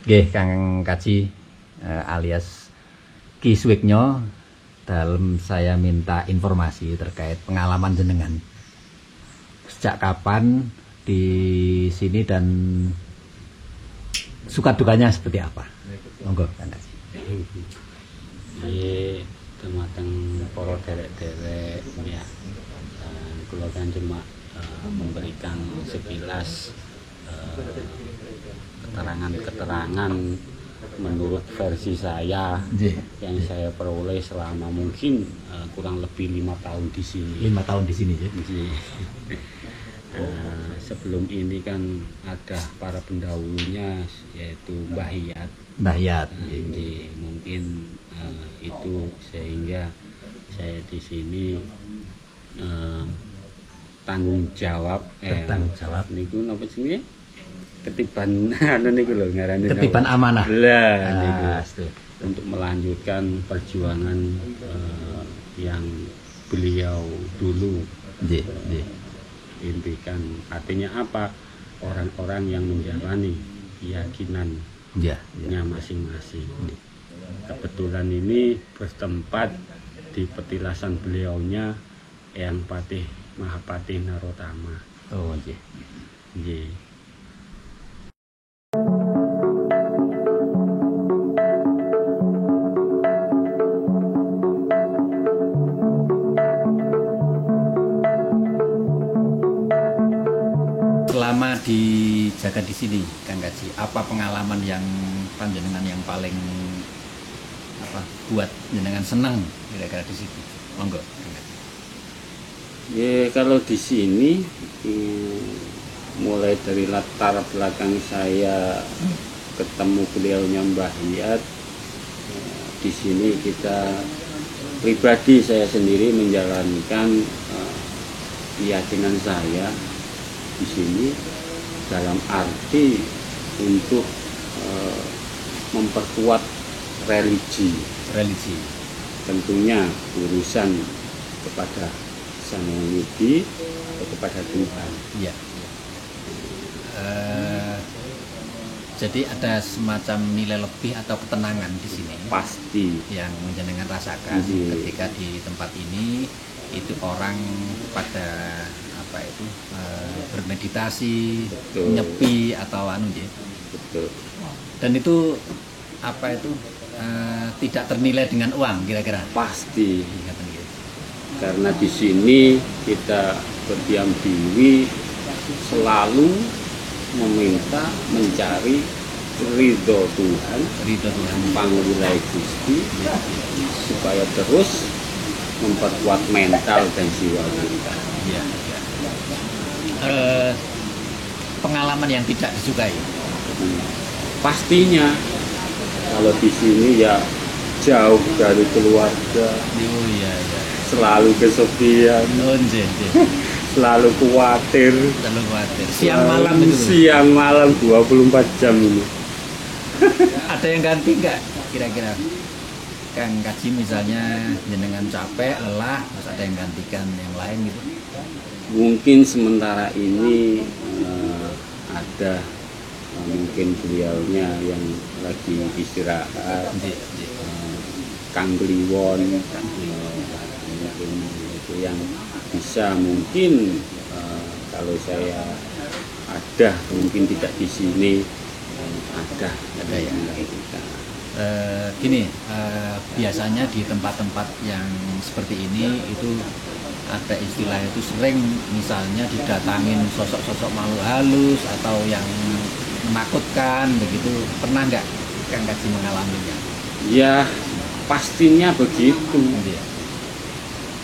Nggih, Kang Kaji alias Ki Suwiknyo, dalam saya minta informasi terkait pengalaman jenengan. Sejak kapan di sini dan suka dukanya seperti apa? Monggo, Kang Kaji. Nggih, dumateng para derek-derek ya. Kula kan cuma memberikan sekilas keterangan-keterangan menurut versi saya yang saya peroleh selama mungkin kurang lebih 5 tahun di sini. 5 tahun di sini ya. Sebelum ini kan ada para pendahulunya yaitu Mbah Hiyat. Mbah Hiyat. Mungkin itu sehingga saya di sini tanggung jawab niku napa jenenge? Ketiban niku lho ngarane ketiban amanah. Lah niku untuk melanjutkan perjuangan yang beliau dulu impikan. Artinya apa? Orang-orang yang menjalani keyakinannya masing-masing. Kebetulan ini bertempat di petilasan beliaunya Eyang Patih Mahapatih Narotama. Oh nggih. Nggih. Selama dijaga di sini, Kang Kaji, apa pengalaman yang panjenengan yang paling buat jenengan senang kira-kira di situ? Monggo, Kang Kaji. Ya kalau di sini mulai dari latar belakang saya ketemu beliaunya Mbah Hiyat, di sini kita pribadi saya sendiri menjalankan keyakinan saya di sini dalam arti untuk memperkuat religi. Tentunya urusan kepada Sang Hyang Widi atau kepada Tuhan. Iya. Jadi ada semacam nilai lebih atau ketenangan di sini. Pasti. Yang jenengan rasakan ketika di tempat ini itu orang pada bermeditasi, nyepi atau Betul. Dan itu tidak ternilai dengan uang kira-kira. Pasti. Karena di sini kita berdiam diri selalu meminta mencari ridho Tuhan, panggilai Gusti, supaya terus memperkuat mental dan jiwa kita. Pengalaman yang tidak disukai. Pastinya kalau di sini ya jauh dari keluarga. Selalu kesepian. Selalu khawatir. Siang malam 24 jam ini. Ada yang ganti nggak kira-kira? Kang Kaji misalnya jenengan capek, lelah, terus ada yang gantikan yang lain gitu? Mungkin sementara ini ada mungkin beliaunya yang lagi istirahat, Kang Kliwon, mungkin itu yang bisa mungkin kalau saya ada mungkin tidak di sini ada yang kita. Biasanya di tempat-tempat yang seperti ini itu ada istilah itu sering misalnya didatangin sosok-sosok makhluk halus atau yang menakutkan begitu, pernah nggak Kang Kaji mengalaminya? Ya pastinya begitu.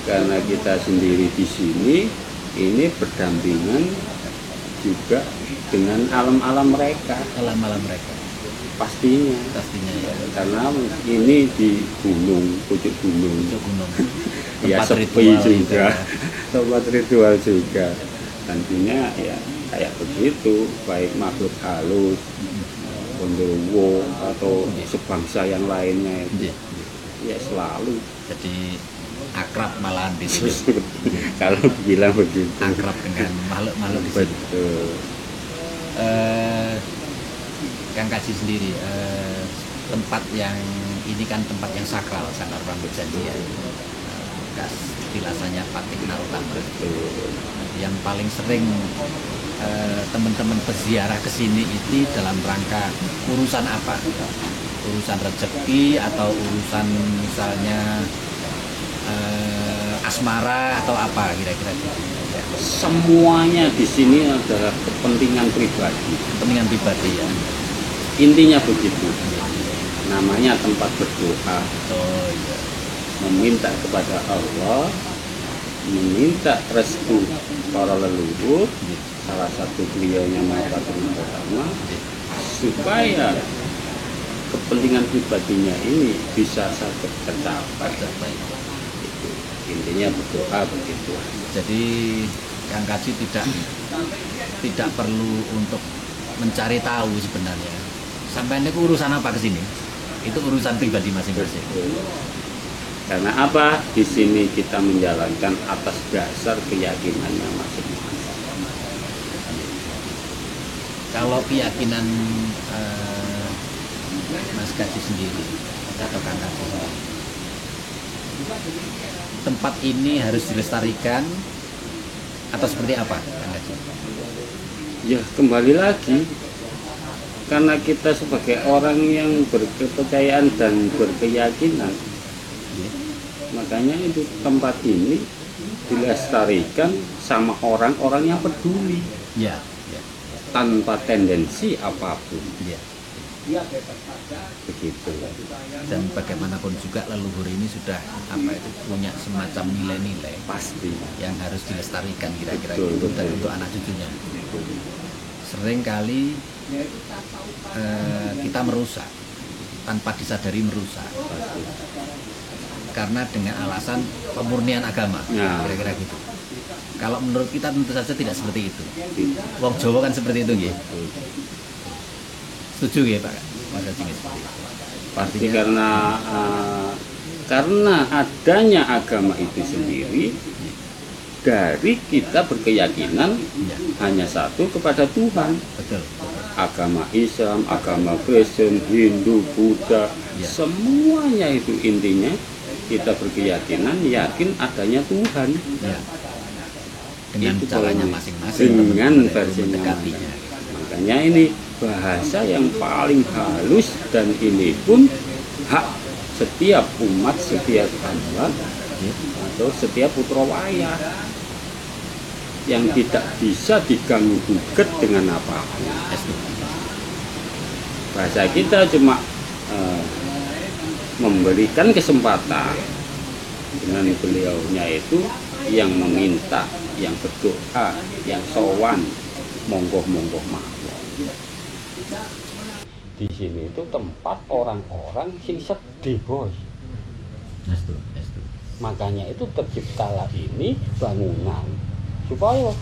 Karena kita sendiri di sini ini berdampingan juga dengan alam-alam mereka. Pastinya ya. Karena ini di pucuk gunung. Ya sepi juga, tempat ritual juga. Tentunya ya kayak begitu, baik makhluk halus, gondowo atau sebangsa yang lainnya itu. Ya selalu. Jadi akrab malahan di situ. Kalau bilang begitu. Akrab dengan makhluk-makhluk di situ. Betul. Kang Kaji sendiri, tempat yang ini kan tempat yang sakral Rambut Janji ya, bekas tilasannya Patik Narotama. Yang paling sering teman-teman berziarah ke sini itu dalam rangka urusan apa? Urusan rezeki atau urusan misalnya asmara atau apa kira-kira gitu. Semuanya di sini adalah kepentingan pribadi. Kepentingan pribadi ya. Intinya begitu. Namanya tempat berdoa. Oh iya. Meminta kepada Allah, meminta restu para leluhur, salah satu beliaunya Patik Narotama, supaya kepentingan pribadinya ini bisa sampai tercapai. Intinya berdoa begitu. Jadi Kang Kaji tidak perlu untuk mencari tahu sebenarnya. Sampai ini urusan apa ke sini? Itu urusan pribadi masing-masing. Karena apa? Di sini kita menjalankan atas dasar keyakinannya masing-masing. Kalau keyakinan Mas Kaji sendiri atau Kang Kaji sendiri, tempat ini harus dilestarikan atau seperti apa, Kang Kaji? Ya kembali lagi, karena kita sebagai orang yang berkepercayaan dan berkeyakinan, makanya itu tempat ini dilestarikan sama orang-orang yang peduli, ya, tanpa tendensi apapun. Ya. Begitu. Dan bagaimanapun juga leluhur ini sudah punya semacam nilai-nilai Pasti yang harus dilestarikan kira-kira betul, gitu, betul. dan untuk anak cucunya. Sering kali kita merusak tanpa disadari merusak. Pasti. Karena dengan alasan pemurnian agama, Ya. kira-kira gitu. Kalau menurut kita tentu saja tidak seperti itu. Wong Jawa kan seperti itu, nggih. Setuju ya Pak? Mas Haji seperti itu. Pasti Artinya, karena adanya agama itu sendiri, dari kita berkeyakinan ya, hanya satu kepada Tuhan. betul. Agama Islam, agama Kristen, Hindu, Buddha, Ya. semuanya itu intinya kita berkeyakinan yakin adanya Tuhan. Ya. Dengan Itu caranya kalau masing-masing, dengan teman-teman versinya mendekatinya. Makanya ini bahasa yang paling halus, dan ini pun hak setiap umat, setiap hamba atau setiap putra wayah yang tidak bisa diganggu gugat dengan apapun. Bahasa kita cuma memberikan kesempatan dengan beliaunya itu yang meminta, yang berdoa, yang sowan, monggo-monggo mawon. Di sini itu tempat orang-orang sing sedih, Bos. Makanya itu terciptalah ini bangunan supaya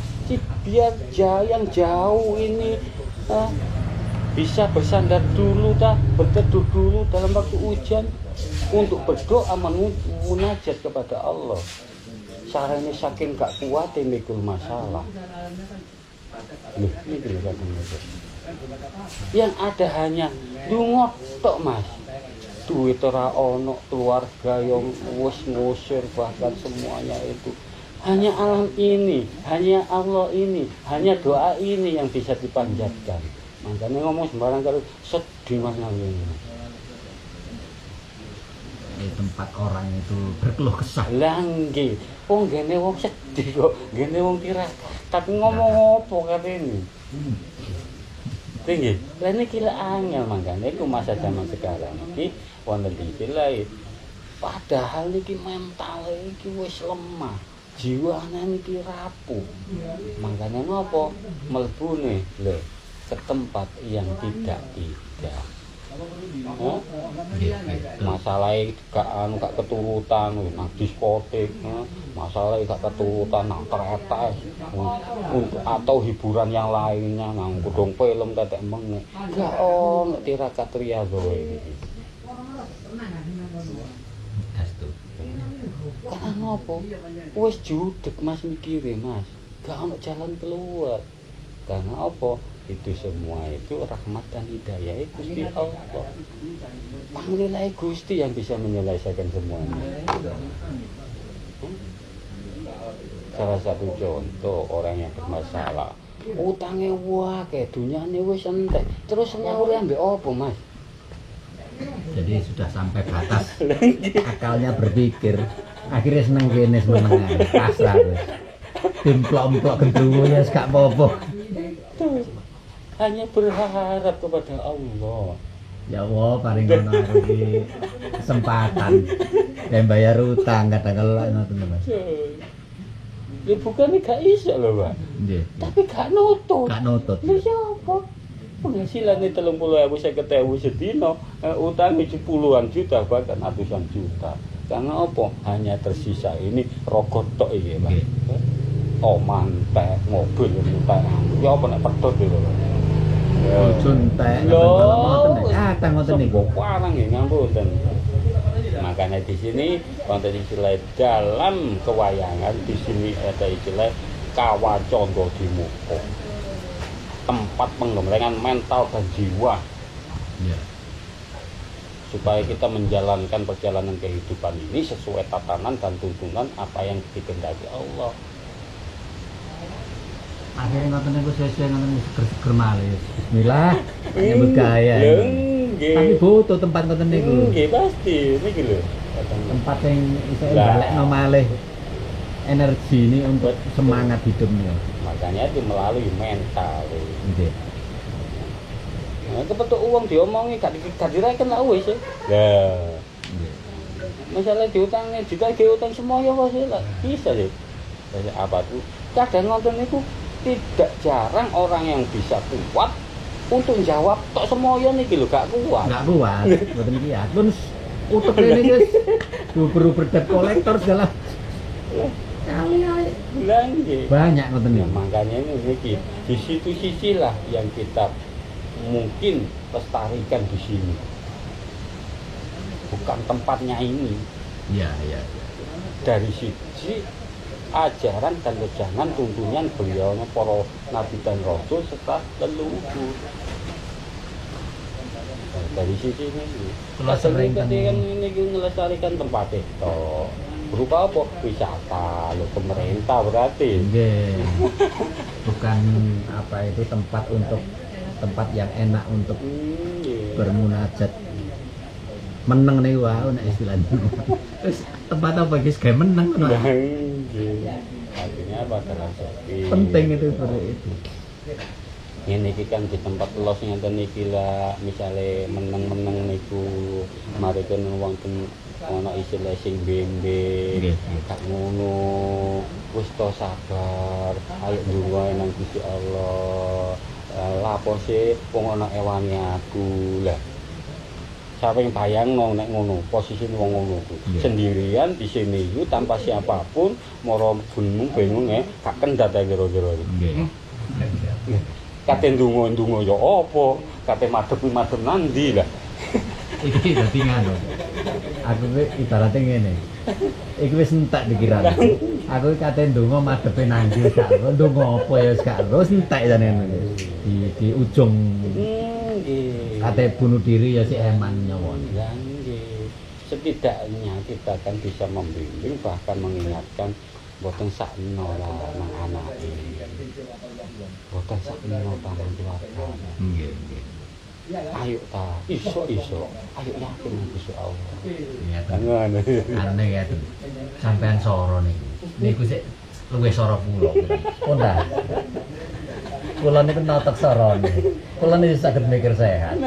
biar yang jauh ini bisa bersandar dulu, berteduh dulu dalam waktu hujan untuk berdoa munajat kepada Allah. Sarane saking gak kuat mikul masalah. Loh, ini yang ada hanya dungot tok, Mas. Duit ora ono, keluarga yang wis ngusir, bahkan semuanya itu. Hanya alam ini, hanya Allah ini, hanya doa ini yang bisa dipanjatkan. Makanya ngomong sembarang kalau sedih Mas ini. Tempat orang itu berkeluh kesah. Lah nggih, wong gene wong sedih kok, gene wong tirakat. Tapi ngomong apa katene? Tinggi. Lah niki lek angel mangkane iku masa zaman sekarang iki wonten iki padahal niki mental iki wis lemah. Jiwane niki rapuh. Makanya napa mlebune lho ke tempat yang tidak. Masalahnya gak keturutan nang diskotik, masalahnya gak keturutan nang tretes atau hiburan yang lainnya nang gedung film tetek meneh. Gak ono tirakat riyadho iki. Karena apa? Wis judeg Mas mikire, Mas. Gak ono jalan keluar. Karena apa? Itu semua itu rahmat dan hidayah Gusti Allah. Panggillah Gusti yang bisa menyelesaikan semuanya. Salah satu contoh orang yang bermasalah, utangnya wae, dunyane wis entek, terus nyauri ambek opo, Mas? Jadi sudah sampai batas akalnya berpikir, akhirnya seneng kene senengan pasrah wis. Timplok-plok gendruwo ya gak apa-apa. Hanya berharap kepada Allah. Ya Allah, paling ngono iki kesempatan. Dan bayar utang kadang-kadang ngoten Mas. Ya bukannya gak iso lho, Pak. Nggih. Tapi gak nutut. Gak nutut. Lha siapa? Penghasilannya 30.000 50.000 sedina, utangnya puluhan juta bahkan ratusan juta. Karena apa? Hanya tersisa ini rogot tok iki, Pak. Omah entek, mobil entek. Ya apa nek pedhot lho. Bojo entek, ngoten ngoten niku. Parang nggih ngapunten. Makanya di sini wonten istilah dalam kewayangan di sini ada istilah kawacandha dimuka. Tempat penggemlengan mental dan jiwa. Ya. Supaya kita menjalankan perjalanan kehidupan ini sesuai tatanan dan tuntunan apa yang dikehendaki Allah. Akhirnya ngoten niku sesuai ngoten seger-seger malih. Bismillah. Nyambut gaya. Tapi butuh tempat ngoten niku. Nggih pasti niki lho. Tempat yang iso balekno malih energi ini untuk semangat hidupnya. Makanya itu melalui mental. Nggih. Nah, kepetuk uang diomongi gak direken lah wis. Lah. Masalah diutangnya juga utang semoyo wis lah. Bisa sih. Apa tuh? Kadang nonton itu tidak jarang orang yang bisa kuat untuk jawab tok semoyo niki lho gak kuat. Gak kuat. Mboten iki ya. Terus utek ini guys. Uber debt kolektor segala. Kali-kali. Banyak ngoten niku. Makanya ini niki di situ sisilah yang kita mungkin lestarikan di sini. Bukan tempatnya ini. Iya. Dari sisi ajaran dan wejangan tuntunan beliau para nabi dan rasul serta leluhur. Dari sisi ini ketika ini melestarikan tempat itu berupa apa? Wisata lo pemerintah berarti. Nggih. Bukan apa itu tempat yang enak untuk bermunajat. Meneng nih wah nek istilahnya. Terus tempat apa guys kayak meneng ngono. Artinya apa dalam sepi. Penting itu seperti itu. Ini kan di tempat los ngeten niki lah misale meneng-meneng niku mari kan wonten ana istilah sing bembe gak ngono wis to sabar ayo ndonga nang Gusti Allah lapo sih wong ana ewange aku lah. Siapa yang bayang nek ngono, posisi wong ngono ku. Sendirian di sini itu tanpa siapapun, moro bingung gak kendhat ae kira-kira. Nggih. Kate ndonga ya apa? Kate madhep nandi lah. Iki dadi ngono. Aku ibaratnya ngene. Iki wis entek dikirane. Aku kate ndonga madhepe nandi gak ndonga apa ya gak terus entek jane di ujung. Kate bunuh diri ya si Eman nyawon. Setidaknya kita kan bisa membimbing bahkan mengingatkan boten sakno lah nang anake. Boten sakno barang keluarga. Nggih. Ayo ta, iso. Ayo yakin Gusti Allah. Iya ta. Ngono. Aneh ya tuh. Sampean soro niku sik luwih soro kula. Kondha. Kula niku notok sorone. Kula niku saged mikir sehat.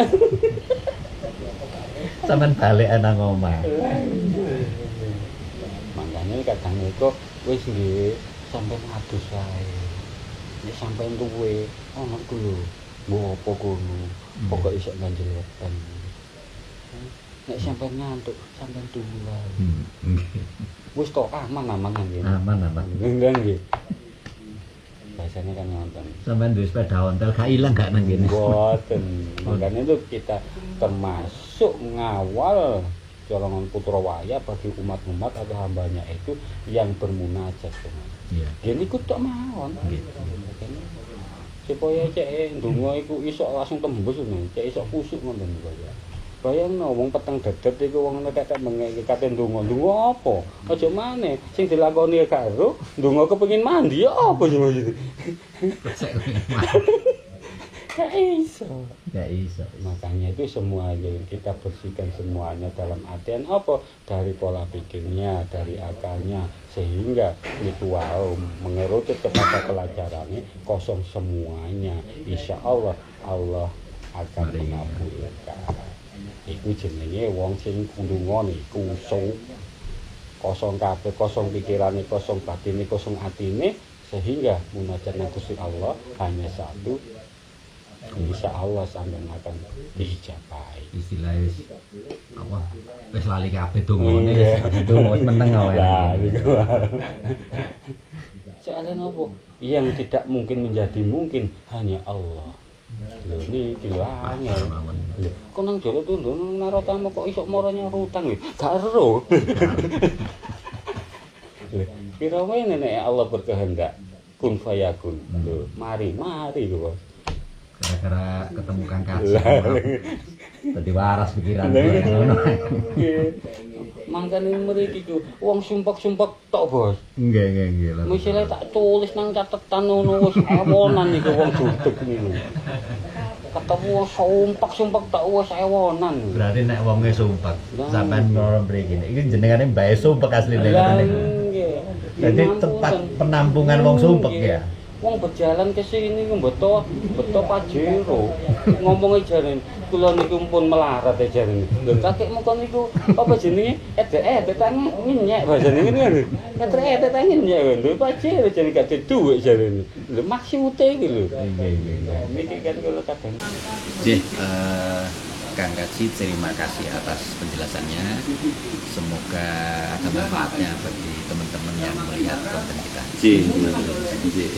Sampeyan balik nang omah. Makanya kadang niku wis nggih sampeyan adus wae. Nek sampeyan duwe ana ku lho, mbok apa kono. Pokoke iso ganjeletan. Nek sampeyan ngantuk, sampeyan tunggu wae. Wis to aman nggih. Aman. Nggih. Biasanya kan nonton. Sampeyan duwe sepeda ontel gak ilang gak nang kene. Mboten. Makanya itu kita termasuk ngawal colongan putra waya bagi umat-umat atau hambanya itu yang bermunajat. Iya. Gini ku tok mawon. supaya cek ndonga iku iso langsung tembus ngono, cek iso kusuk ngoten kaya. Bayangno wong peteng dedet iku wong nek mengeki kate ndonga. Ndonga apa? Aja maneh sing dilakoni karo ndonga kepengin mandi apa sing maksud. Gak iso. Gak iso. Makanya itu semuanya kita bersihkan semuanya dalam artian apa? Dari pola pikirnya, dari akalnya, sehingga ritual mengerucut kepada pelajarannya kosong semuanya. Insya Allah Allah akan mengabulkan. Iku jenenge wong sing ndonga niku kosong kabeh, kosong pikirane, kosong batine, kosong atine, sehingga munajat nang Gusti Allah hanya satu. Insya Allah sampean akan diijabahi. Istilahnya apa? Wis lali kabeh dongane wis meneng wae. Lah niku. Soalnya apa? Yang tidak mungkin menjadi mungkin hanya Allah. Lho niki lho angel. Kok nang jero tuh naro tamu kok iso marane rutang lho. Gak ero. Kira wae nek Allah berkehendak kun fayakun. Lho, mari lho. Gara-gara ketemu Kang Kasih. Dadi waras pikiran ngono. Mangkane mriki ku wong sumpek-sumpek tok, Bos. Nggih. Misale tak tulis nang catetan ngono wis ewonan iku wong duduk niku. Ketemu wong sumpek-sumpek tok wis ewonan. Berarti nek wonge sumpek, sampean ngono mriki. Iki jenengane Mbah Sumpek asline ngoten niku. Nggih. Jadi tempat penampungan wong sumpek ya. Wong berjalan ke sini ku beto Pajero. Ngomongnya jaren kula niku pun melarat ya jaren. Lho kakekmu kon niku apa jenenge? Tangan nyenyek bahasane ngene lho. Edet tangan nyenyek lho Pajero jare gak duwe jaren. Lho maksudte iki lho. Nggih. Niki kan kula kadang. Nggih, Kang Kaji, terima kasih atas penjelasannya. Semoga ada manfaatnya bagi teman-teman yang melihat konten kita. Nggih.